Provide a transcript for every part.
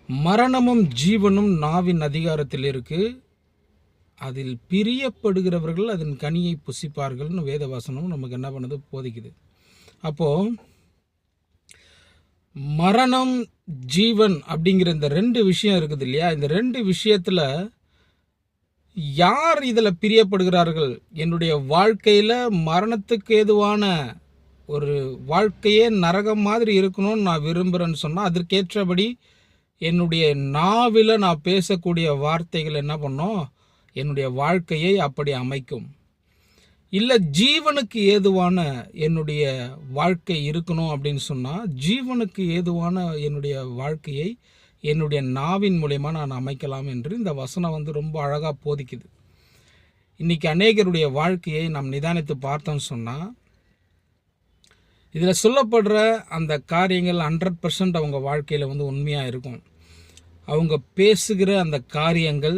மரணமும் ஜீவனும் நாவின் அதிகாரத்தில் இருக்கு. அதில் பிரியப்படுகிறவர்கள் அதன் கனியை புசிப்பார்கள்னு வேதவசனம் நமக்கு என்ன பண்ணுது, போதிக்குது. அப்போது மரணம் ஜீவன் அப்படிங்கிற இந்த ரெண்டு விஷயம் இருக்குது இல்லையா? இந்த ரெண்டு விஷயத்தில் யார் இதில் பிரியப்படுகிறார்கள்? என்னுடைய வாழ்க்கையில் மரணத்துக்கு ஏதுவான ஒரு வாழ்க்கையே நரகம் மாதிரி இருக்கணும்னு நான் விரும்புகிறேன்னு சொன்னால், அதற்கேற்றபடி என்னுடைய நாவில் நான் பேசக்கூடிய வார்த்தைகள் என்ன பண்ணும், என்னுடைய வாழ்க்கையை அப்படி அமைக்கும். இல்லை ஜீவனுக்கு ஏதுவான என்னுடைய வாழ்க்கை இருக்கணும் அப்படின்னு சொன்னால், ஜீவனுக்கு ஏதுவான என்னுடைய வாழ்க்கையை என்னுடைய நாவின் மூலயமா நான் அமைக்கலாம் என்று இந்த வசனம் ரொம்ப அழகாக போதிக்குது. இன்றைக்கி அநேகருடைய வாழ்க்கையை நாம் நிதானித்து பார்த்தோம்னு சொன்னால், இதில் சொல்லப்படுற அந்த காரியங்கள் 100% அவங்க வாழ்க்கையில் உண்மையாக இருக்கும். அவங்க பேசுகிற அந்த காரியங்கள்,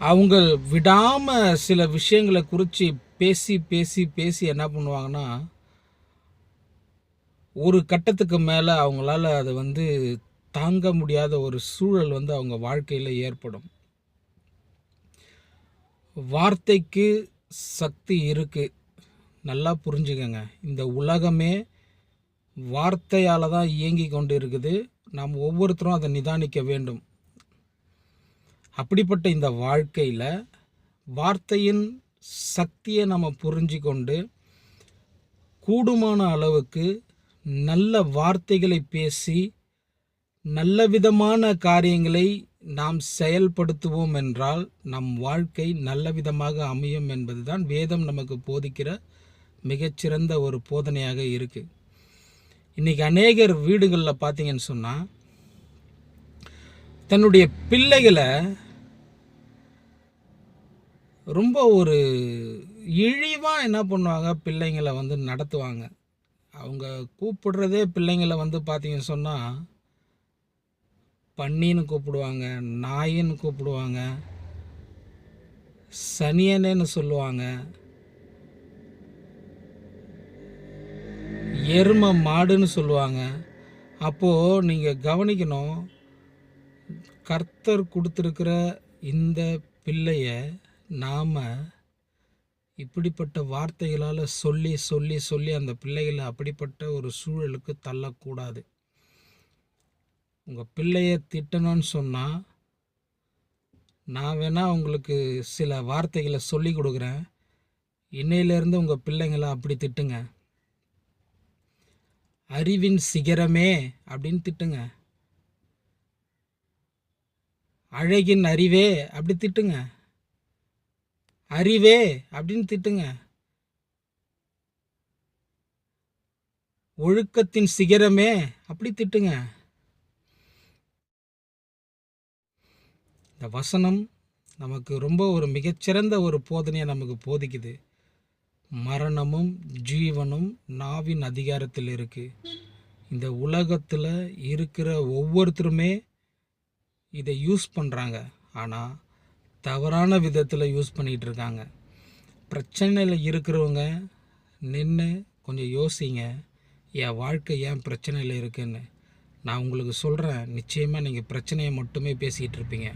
அவங்க விடாமல் சில விஷயங்களை குறித்து பேசி பேசி பேசி என்ன பண்ணுவாங்கன்னா, ஒரு கட்டத்துக்கு மேலே அவங்களால அதை தாங்க முடியாத ஒரு சூழல் அவங்க வாழ்க்கையில் ஏற்படும். வார்த்தைக்கு சக்தி இருக்குது. நல்லா புரிஞ்சுக்கங்க. இந்த உலகமே வார்த்தையால் தான் இயங்கி கொண்டு இருக்குது. நாம் ஒவ்வொருத்தரும் அதை நிதானிக்க வேண்டும். அப்படிப்பட்ட இந்த வாழ்க்கையில் வார்த்தையின் சக்தியை நம்ம புரிஞ்சு கொண்டு கூடுமான அளவுக்கு நல்ல வார்த்தைகளை பேசி நல்ல விதமான காரியங்களை நாம் செயல்படுத்துவோம் என்றால் நம் வாழ்க்கை நல்ல விதமாக அமையும் என்பது தான் வேதம் நமக்கு போதிக்கிற மிகச்சிறந்த ஒரு போதனையாக இருக்குது. இன்றைக்கி அநேகர் வீடுகளில் பார்த்தீங்கன்னு சொன்னால், தன்னுடைய பிள்ளைகளை ரொம்ப ஒரு இழிவாக என்ன பண்ணுவாங்க, பிள்ளைங்களை நடத்துவாங்க. அவங்க கூப்பிடுறதே பிள்ளைங்களை பார்த்தீங்கன்னு சொன்னால், பன்னின்னு கூப்பிடுவாங்க, நாயின்னு கூப்பிடுவாங்க, சனியனேன்னு சொல்லுவாங்க, எருமை மாடுன்னு சொல்லுவாங்க. அப்போது நீங்கள் கவனிக்கணும், கர்த்தர் கொடுத்துருக்கிற இந்த பிள்ளைய நாம் இப்படிப்பட்ட வார்த்தைகளால் சொல்லி சொல்லி சொல்லி அந்த பிள்ளைகளை அப்படிப்பட்ட ஒரு சூழலுக்கு தள்ளக்கூடாது. உங்கள் பிள்ளைய திட்டணும்னு சொன்னால், நான் வேணால் உங்களுக்கு சில வார்த்தைகளை சொல்லி கொடுக்குறேன். இன்னையிலேருந்து உங்கள் பிள்ளைங்களை அப்படி திட்டுங்க. அறிவின் சிகரமே அப்படின்னு திட்டுங்க. அழகின் அறிவே அப்படி திட்டுங்க. அறிவே அப்படின்னு திட்டுங்க. ஒழுக்கத்தின் சிகரமே அப்படி திட்டுங்க. இந்த வசனம் நமக்கு ரொம்ப ஒரு மிகச்சிறந்த ஒரு போதனையை நமக்கு போதிக்குது. மரணமும் ஜீவனும் நாவின் அதிகாரத்தில் இருக்குது. இந்த உலகத்தில் இருக்கிற ஒவ்வொருத்தருமே இதை யூஸ் பண்ணுறாங்க. ஆனால் தவறான விதத்தில் யூஸ் பண்ணிகிட்டு இருக்காங்க. பிரச்சனையில் இருக்கிறவங்க நின்று கொஞ்சம் யோசிங்க, என் வாழ்க்கை ஏன் பிரச்சனையில் இருக்குன்னு. நான் உங்களுக்கு சொல்கிறேன், நிச்சயமாக நீங்கள் பிரச்சனையை மட்டுமே பேசிக்கிட்டு இருப்பீங்க.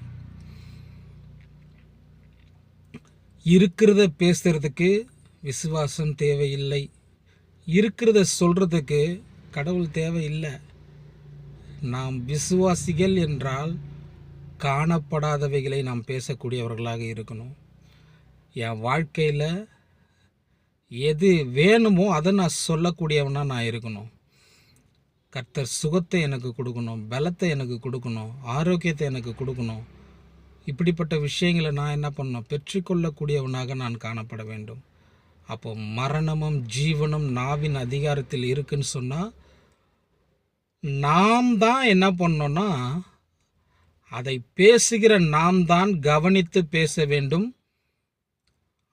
இருக்கிறத பேசுகிறதுக்கு விசுவாசம் தேவையில்லை. இருக்கிறத சொல்கிறதுக்கு கடவுள் தேவையில்லை. நாம் விசுவாசிகள் என்றால் காணப்படாதவைகளை நாம் பேசக்கூடியவர்களாக இருக்கணும். என் வாழ்க்கையில் எது வேணுமோ அதை நான் சொல்லக்கூடியவனாக நான் இருக்கணும். கர்த்தர் சுகத்தை எனக்கு கொடுக்கணும், பலத்தை எனக்கு கொடுக்கணும், ஆரோக்கியத்தை எனக்கு கொடுக்கணும். இப்படிப்பட்ட விஷயங்களை நான் என்ன பண்ணணும், பெற்றுக்கொள்ளக்கூடியவனாக நான் காணப்பட வேண்டும். அப்போ மரணமும் ஜீவனும் நாவின் அதிகாரத்தில் இருக்குன்னு சொன்னால், நாம் தான் என்ன பண்ணோன்னா, அதை பேசுகிற நாம் தான் கவனித்து பேச வேண்டும்.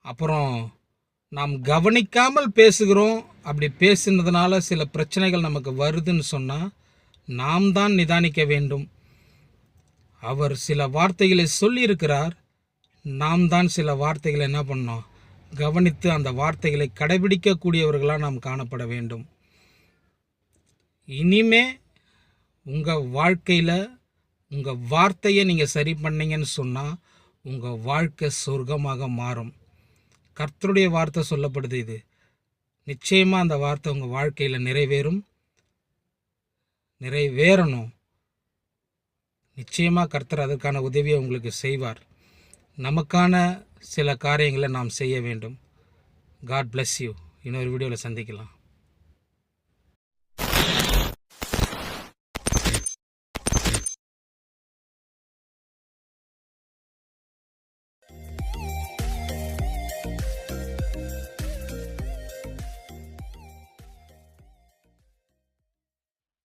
அப்புறம் நாம் கவனிக்காமல் பேசுகிறோம், அப்படி பேசினதுனால சில பிரச்சனைகள் நமக்கு வருதுன்னு சொன்னால் நாம் தான் நிதானிக்க வேண்டும். அவர் சில வார்த்தைகளை சொல்லியிருக்கிறார், நாம் தான் சில வார்த்தைகளை என்ன பண்ணோம், கவனித்து அந்த வார்த்தைகளை கடைபிடிக்கக்கூடியவர்களாக நாம் காணப்பட வேண்டும். இனிமே உங்கள் வாழ்க்கையில் உங்கள் வார்த்தையை நீங்கள் சரி பண்ணீங்கன்னு சொன்னால் உங்கள் வாழ்க்கை சொர்க்கமாக மாறும். கர்த்தருடைய வார்த்தை சொல்லப்படுது. இது நிச்சயமாக அந்த வார்த்தை உங்கள் வாழ்க்கையில் நிறைவேறணும். நிச்சயமாக கர்த்தர் அதற்கான உதவியை உங்களுக்கு செய்வார். நமக்கான சில காரியங்களை நாம் செய்ய வேண்டும். God bless you. இன்னொரு வீடியோவில் சந்திக்கலாம்.